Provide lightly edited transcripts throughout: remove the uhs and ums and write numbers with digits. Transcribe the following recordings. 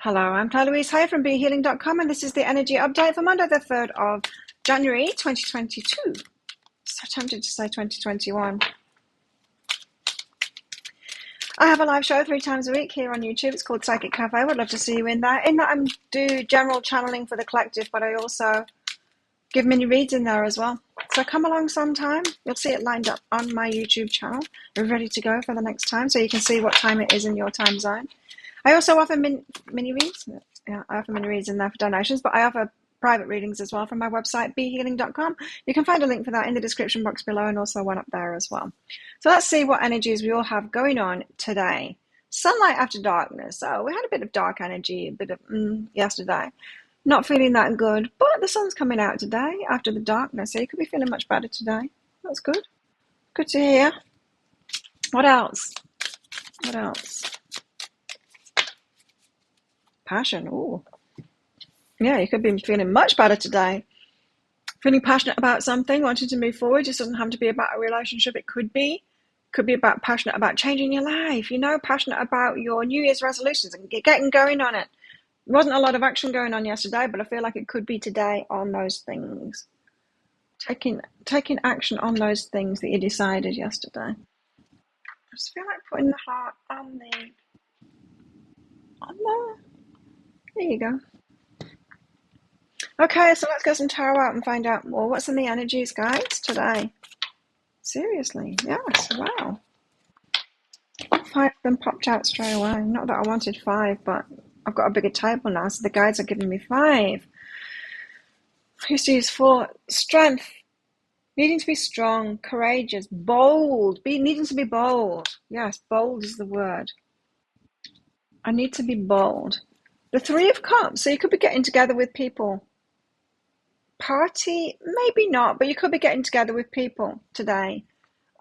Hello, I'm Claire Louise Hay from BeHealing.com, and this is the energy update for Monday, the 3rd of January 2022. So tempted to say 2021. I have a live show 3 times a week here on YouTube. It's called Psychic Cafe. I would love to see you in there. In that, I do general channeling for the collective, but I also give mini reads in there as well. So come along sometime. You'll see it lined up on my YouTube channel. We're ready to go for the next time, so you can see what time it is in your time zone. I also offer mini reads. Yeah, I offer mini reads in there for donations, but I offer private readings as well from my website, BeHealing.com. You can find a link for that in the description box below, and also one up there as well. So let's see what energies we all have going on today. Sunlight after darkness. So we had a bit of dark energy, a bit of yesterday. Not feeling that good, but the sun's coming out today after the darkness, so you could be feeling much better today. That's good. Good to hear. What else? What else? Passion. Ooh. Yeah, you could be feeling much better today. Feeling passionate about something, wanting to move forward. It just doesn't have to be about a relationship. It could be about passionate about changing your life, passionate about your New Year's resolutions and getting going on it. There wasn't a lot of action going on yesterday, but I feel like it could be today on those things. Taking action on those things that you decided yesterday. I just feel like putting the heart on there. There you go. Okay, so let's get some tarot out and find out more. What's in the energies, guys, today? Seriously, yes, wow. 5 of them popped out straight away. Not that I wanted 5, but I've got a bigger table now, so the guides are giving me 5. I used to use 4. Strength. Needing to be strong, courageous, bold. Needing to be bold. Yes, bold is the word. I need to be bold. The 3 of Cups, so you could be getting together with people. Party, maybe not, but you could be getting together with people today.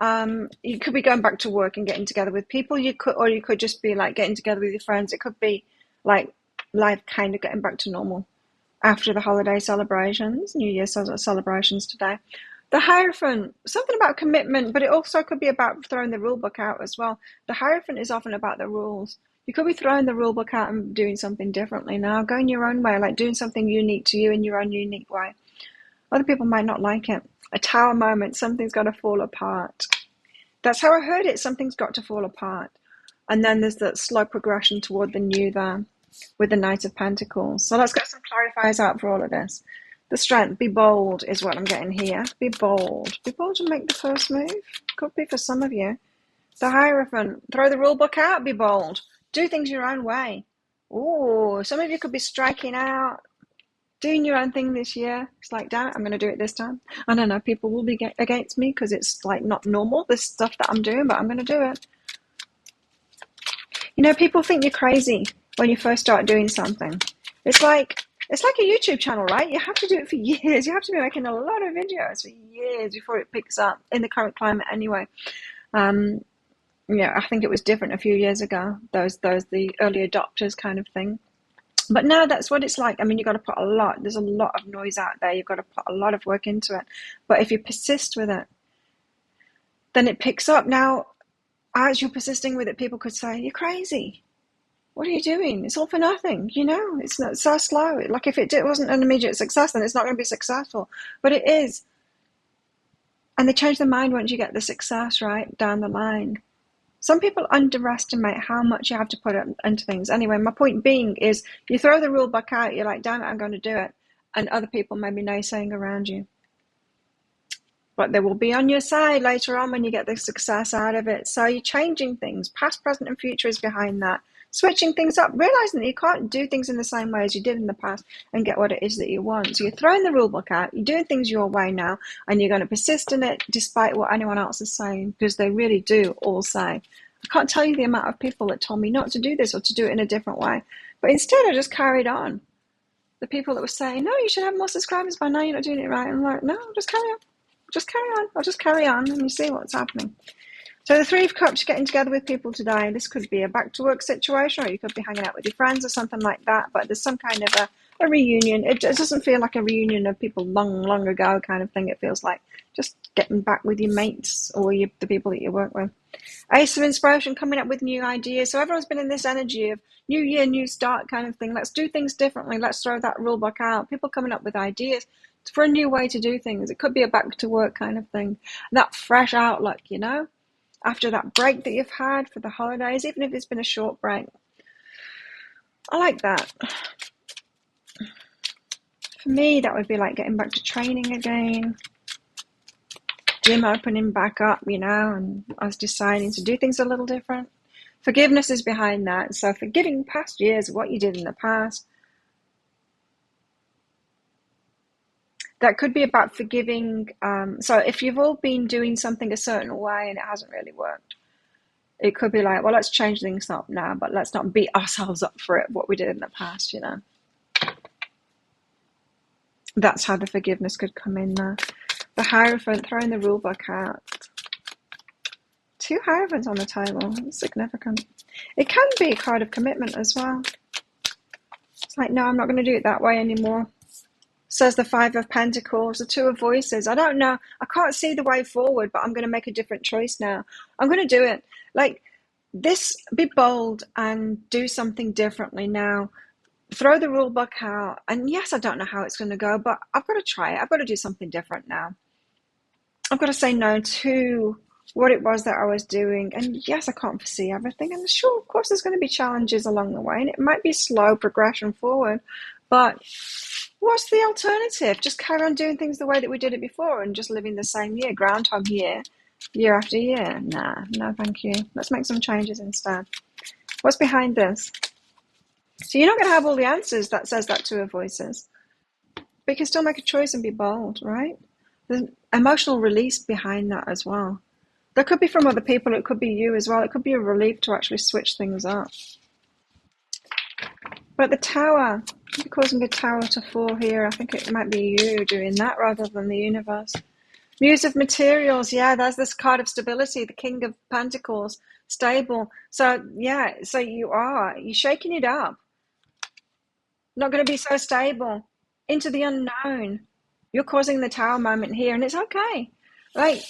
You could be going back to work and getting together with people. You could just be like getting together with your friends. It could be like life kind of getting back to normal after the holiday celebrations, New Year's celebrations today. The Hierophant, something about commitment, but it also could be about throwing the rule book out as well. The Hierophant is often about the rules. You could be throwing the rule book out and doing something differently now, going your own way, like doing something unique to you in your own unique way. Other people might not like it. A Tower moment, something's got to fall apart. That's how I heard it, something's got to fall apart. And then there's that slow progression toward the new there with the Knight of Pentacles. So let's get some clarifiers out for all of this. The Strength, be bold is what I'm getting here. Be bold. Be bold and make the first move. Could be for some of you. The Hierophant, throw the rule book out, be bold. Do things your own way. Ooh, some of you could be striking out, doing your own thing this year. It's like, damn it, I'm going to do it this time. I don't know, people will be against me because it's like not normal, this stuff that I'm doing, but I'm going to do it. People think you're crazy when you first start doing something. It's like a YouTube channel, right? You have to do it for years. You have to be making a lot of videos for years before it picks up in the current climate anyway. I think it was different a few years ago, the early adopters kind of thing. But now that's what it's like. I mean, you've got to put there's a lot of noise out there. You've got to put a lot of work into it. But if you persist with it, then it picks up. Now, as you're persisting with it, people could say, you're crazy. What are you doing? It's all for nothing. It's not so slow. Like if it wasn't an immediate success, then it's not going to be successful. But it is. And they change their mind once you get the success, right, down the line. Some people underestimate how much you have to put into things. Anyway, my point being is you throw the rule book out, you're like, damn it, I'm going to do it. And other people may be naysaying around you. But they will be on your side later on when you get the success out of it. So you're changing things. Past, present, and future is behind that. Switching things up, realizing that you can't do things in the same way as you did in the past and get what it is that you want. So you're throwing the rule book out, you're doing things your way now, and you're going to persist in it despite what anyone else is saying, because they really do all say. I can't tell you the amount of people that told me not to do this or to do it in a different way. But instead I just carried on. The people that were saying, no, you should have more subscribers by now, you're not doing it right. I'm like, no, just carry on. I'll just carry on and you see what's happening. So the 3 of Cups, you're getting together with people today. This could be a back to work situation, or you could be hanging out with your friends or something like that. But there's some kind of a reunion. It doesn't feel like a reunion of people long, long ago kind of thing. It feels like just getting back with your mates or the people that you work with. Ace of Inspiration, coming up with new ideas. So everyone's been in this energy of new year, new start kind of thing. Let's do things differently. Let's throw that rule book out. People coming up with ideas for a new way to do things. It could be a back to work kind of thing. That fresh outlook, after that break that you've had for the holidays, even if it's been a short break. I like that. For me, that would be like getting back to training again. Gym opening back up, and us deciding to do things a little different. Forgiveness is behind that. So forgiving past years, what you did in the past. That could be about forgiving. So if you've all been doing something a certain way and it hasn't really worked, it could be like, well, let's change things up now, but let's not beat ourselves up for it, what we did in the past, That's how the forgiveness could come in there. The Hierophant, throwing the rule book out. 2 Hierophants on the table. It's significant. It can be a card of commitment as well. It's like, no, I'm not going to do it that way anymore. Says the 5 of Pentacles, the 2 of Voices. I don't know. I can't see the way forward, but I'm going to make a different choice now. I'm going to do it. Like this, be bold and do something differently now. Throw the rule book out. And yes, I don't know how it's going to go, but I've got to try it. I've got to do something different now. I've got to say no to what it was that I was doing. And yes, I can't foresee everything. And sure, of course, there's going to be challenges along the way. And it might be slow progression forward. But what's the alternative? Just carry on doing things the way that we did it before and just living the same year, Groundhog Year, year after year. Nah, no thank you. Let's make some changes instead. What's behind this? So you're not going to have all the answers, that says that 2 of Voices. But you can still make a choice and be bold, right? There's emotional release behind that as well. That could be from other people. It could be you as well. It could be a relief to actually switch things up. But the Tower, you're causing the Tower to fall here. I think it might be you doing that rather than the universe. Muse of Materials, yeah, there's this card of stability, the King of Pentacles, stable. So, yeah, so you're shaking it up. Not going to be so stable. Into the unknown. You're causing the Tower moment here, and it's okay. Like,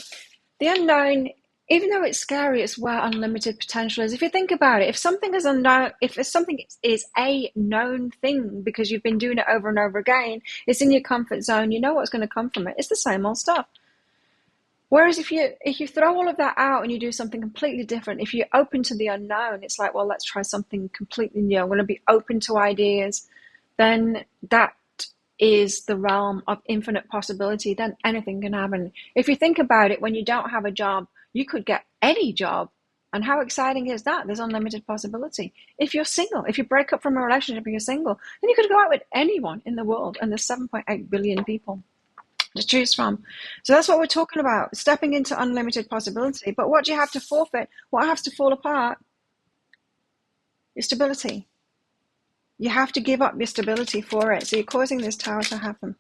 the unknown, even though it's scary, it's where unlimited potential is. If you think about it, if something is unknown, if something is a known thing because you've been doing it over and over again, it's in your comfort zone, you know what's going to come from it. It's the same old stuff. Whereas if you throw all of that out and you do something completely different, if you're open to the unknown, it's like, well, let's try something completely new. I'm going to be open to ideas. Then that is the realm of infinite possibility. Then anything can happen. If you think about it, when you don't have a job, you could get any job. And how exciting is that? There's unlimited possibility. If you're single, if you break up from a relationship and you're single, then you could go out with anyone in the world. And there's 7.8 billion people to choose from. So that's what we're talking about, stepping into unlimited possibility. But what do you have to forfeit? What has to fall apart? Your stability. You have to give up your stability for it. So you're causing this Tower to happen.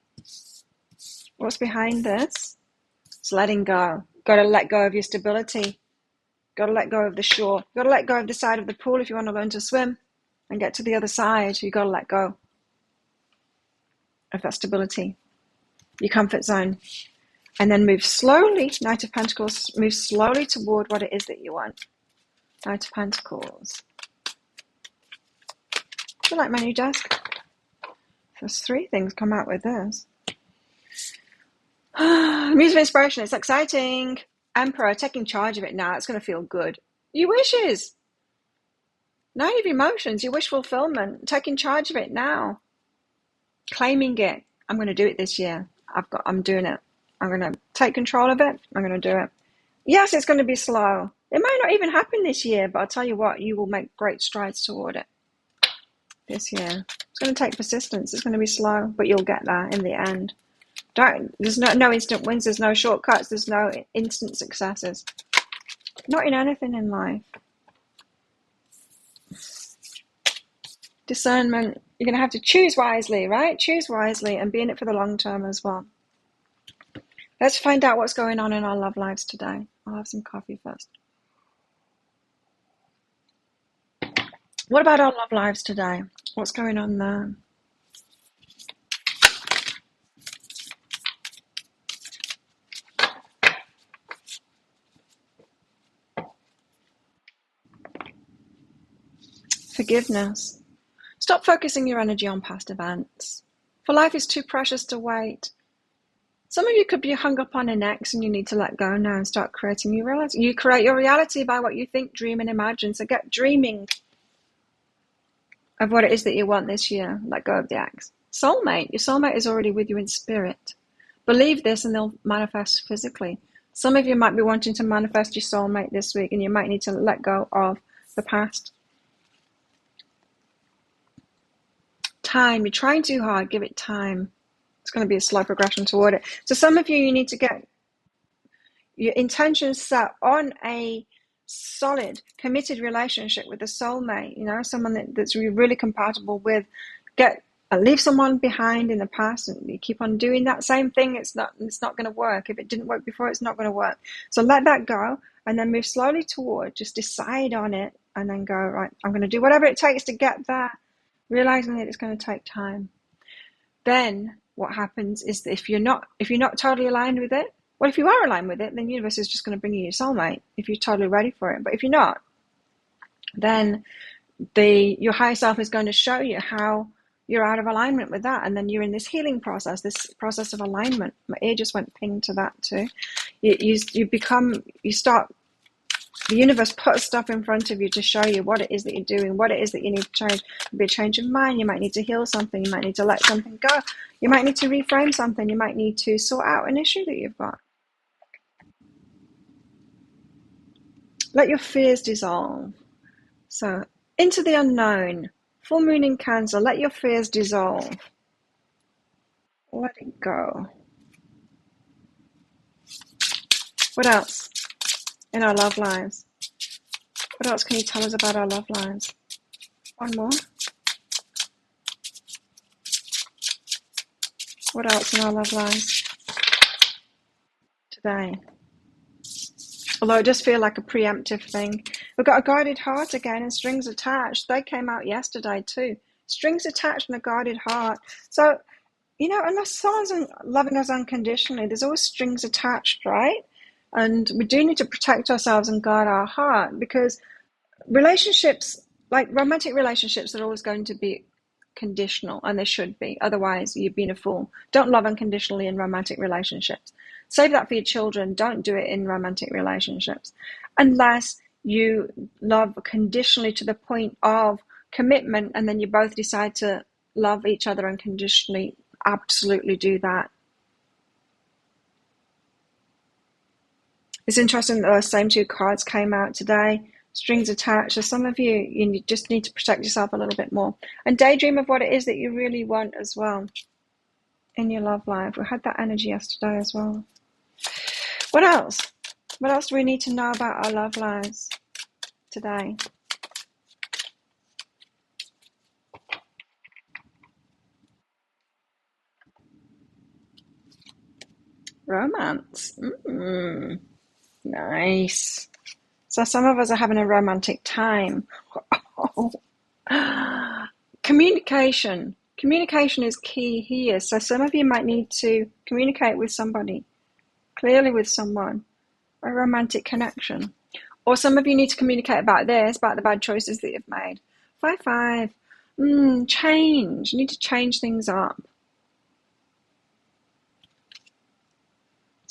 What's behind this? It's letting go. Got to let go of your stability. Got to let go of the shore. Got to let go of the side of the pool if you want to learn to swim and get to the other side. You got to let go of that stability, your comfort zone, and then move slowly. Knight of Pentacles, move slowly toward what it is that you want. Knight of Pentacles. I feel like my new desk. There's 3 things come out with this. Muse of Inspiration, it's exciting. Emperor, taking charge of it now. It's going to feel good. Your wishes. Nine of Emotions, your wish fulfillment. Taking charge of it now. Claiming it. I'm going to do it this year. I'm doing it. I'm going to take control of it. I'm going to do it. Yes, it's going to be slow. It might not even happen this year, but I'll tell you what, you will make great strides toward it this year. It's going to take persistence. It's going to be slow, but you'll get there in the end. There's no instant wins. There's no shortcuts. There's no instant successes. Not in anything in life. Discernment. You're going to have to choose wisely, right? Choose wisely and be in it for the long term as well. Let's find out what's going on in our love lives today. I'll have some coffee first. What about our love lives today? What's going on there? Forgiveness. Stop focusing your energy on past events. For life is too precious to wait. Some of you could be hung up on an ex and you need to let go now and start creating your reality. You create your reality by what you think, dream, and imagine. So get dreaming of what it is that you want this year. Let go of the ex. Soulmate. Your soulmate is already with you in spirit. Believe this and they'll manifest physically. Some of you might be wanting to manifest your soulmate this week and you might need to let go of the past. Time. You're trying too hard. Give it time. It's going to be a slow progression toward it. So some of you, you need to get your intentions set on a solid, committed relationship with a soulmate, someone that's really compatible with. Leave someone behind in the past and you keep on doing that same thing. It's not going to work. If it didn't work before, it's not going to work. So let that go and then move slowly toward, just decide on it and then go, right, I'm going to do whatever it takes to get there, realizing that it's going to take time. Then what happens is that if you're not totally aligned with it, well, if you are aligned with it, then the universe is just going to bring you your soulmate if you're totally ready for it. But if you're not, then your higher self is going to show you how you're out of alignment with that. And then you're in this healing process, this process of alignment. My ear just went ping to that too. The universe puts stuff in front of you to show you what it is that you're doing, what it is that you need to change. It could be a change of mind. You might need to heal something. You might need to let something go. You might need to reframe something. You might need to sort out an issue that you've got. Let your fears dissolve. So, into the unknown. Full moon in Cancer. Let your fears dissolve. Let it go. What else in our love lives? What else can you tell us about our love lives? One more. What else in our love lives today? Although it does feel like a preemptive thing. We've got a guarded heart again and strings attached. They came out yesterday too. Strings attached and a guarded heart. So, unless someone's loving us unconditionally, there's always strings attached, right? And we do need to protect ourselves and guard our heart, because relationships, like romantic relationships, are always going to be conditional, and they should be. Otherwise, you've been a fool. Don't love unconditionally in romantic relationships. Save that for your children. Don't do it in romantic relationships. Unless you love conditionally to the point of commitment, and then you both decide to love each other unconditionally, absolutely do that. It's interesting that those same two cards came out today. Strings attached. So some of you just need to protect yourself a little bit more. And daydream of what it is that you really want as well in your love life. We had that energy yesterday as well. What else? What else do we need to know about our love lives today? Romance. Nice. So some of us are having a romantic time. Communication. Communication is key here. So some of you might need to communicate with somebody, clearly with someone, a romantic connection. Or some of you need to communicate about the bad choices that you've made. 5-5. Change. You need to change things up.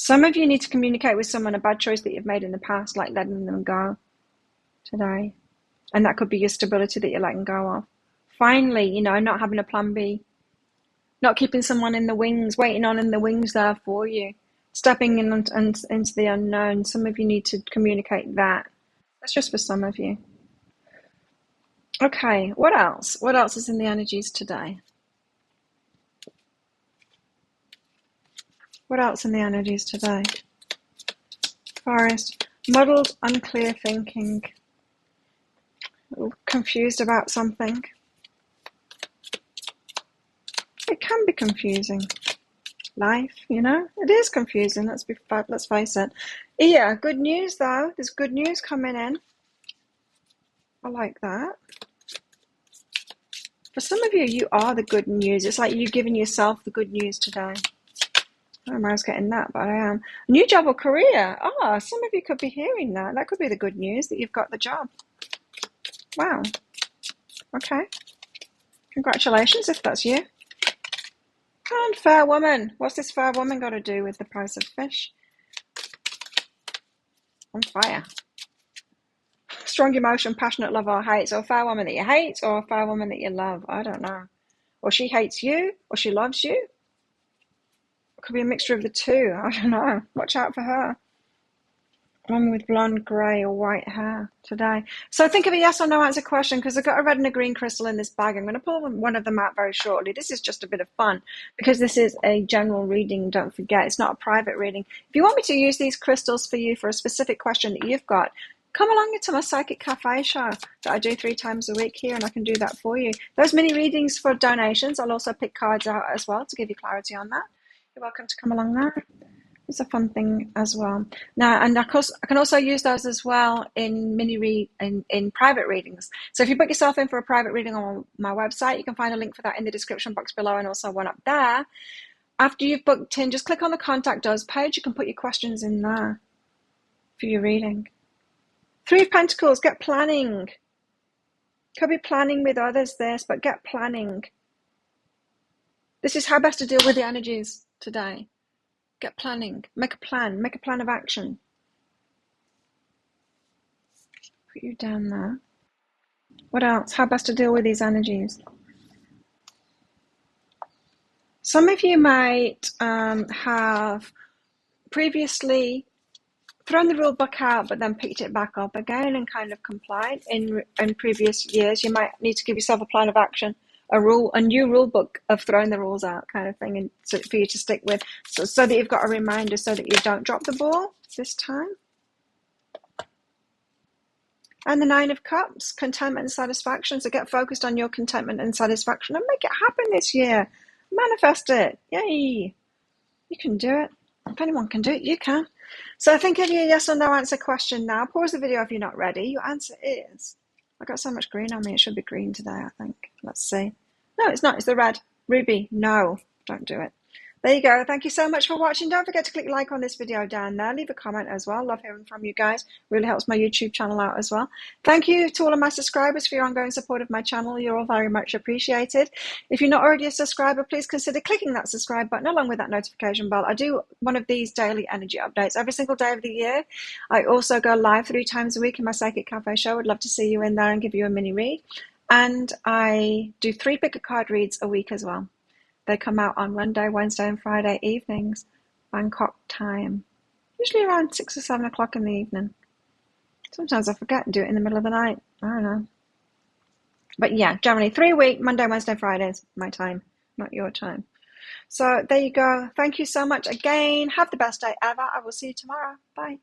Some of you need to communicate with someone a bad choice that you've made in the past, like letting them go today. And that could be your stability that you're letting go of. Finally, not having a plan B. Not keeping someone in the wings, waiting on in the wings there for you. Stepping in and into the unknown. Some of you need to communicate that. That's just for some of you. Okay, what else? What else is in the energies today? What else in the energies today? Forest. Muddled, unclear thinking. Confused about something. It can be confusing. Life, it is confusing. Let's face it. Yeah, good news though. There's good news coming in. I like that. For some of you, you are the good news. It's like you giving yourself the good news today. I don't know I was getting that, but I am. New job or career. Some of you could be hearing that. That could be the good news, that you've got the job. Wow. Okay. Congratulations if that's you. And fair woman. What's this fair woman got to do with the price of fish? On fire. Strong emotion, passionate love or hate. So a fair woman that you hate or a fair woman that you love. I don't know. Or she hates you or she loves you. It could be a mixture of the two. I don't know. Watch out for her. One with blonde, grey or white hair today. So think of a yes or no answer question because I've got a red and a green crystal in this bag. I'm going to pull one of them out very shortly. This is just a bit of fun because this is a general reading. Don't forget, it's not a private reading. If you want me to use these crystals for you for a specific question that you've got, come along to my Psychic Cafe show that I do 3 times a week here and I can do that for you. Those mini readings for donations, I'll also pick cards out as well to give you clarity on that. You're welcome to come along there. It's a fun thing as well. Now, and of course, I can also use those as well in in private readings. So if you book yourself in for a private reading on my website, you can find a link for that in the description box below and also one up there. After you've booked in, just click on the Contact Us page. You can put your questions in there for your reading. 3 of Pentacles, get planning. Could be planning with others this, but get planning. This is how best to deal with the energies today. Get planning. Make a plan. Make a plan of action. Put you down there. What else? How best to deal with these energies? Some of you might have previously thrown the rule book out, but then picked it back up again and kind of complied in previous years. You might need to give yourself a plan of action. A new rule book of throwing the rules out kind of thing, and so for you to stick with, so that you've got a reminder so that you don't drop the ball this time. And the 9 of Cups, contentment and satisfaction. So get focused on your contentment and satisfaction and make it happen this year. Manifest it. Yay. You can do it. If anyone can do it, you can. So think of your yes or no answer question now. Pause the video if you're not ready. Your answer is... I've got so much green on me, it should be green today, I think. Let's see. No, it's not. It's the red. Ruby, no. Don't do it. There you go. Thank you so much for watching. Don't forget to click like on this video down there. Leave a comment as well. Love hearing from you guys. Really helps my YouTube channel out as well. Thank you to all of my subscribers for your ongoing support of my channel. You're all very much appreciated. If you're not already a subscriber, please consider clicking that subscribe button along with that notification bell. I do one of these daily energy updates every single day of the year. I also go live 3 times a week in my Psychic Cafe show. I'd love to see you in there and give you a mini read. And I do 3 pick a card reads a week as well. They come out on Monday, Wednesday, and Friday evenings, Bangkok time. Usually around 6 or 7 o'clock in the evening. Sometimes I forget and do it in the middle of the night. I don't know. But yeah, generally 3 a week, Monday, Wednesday, Fridays, my time, not your time. So there you go. Thank you so much again. Have the best day ever. I will see you tomorrow. Bye.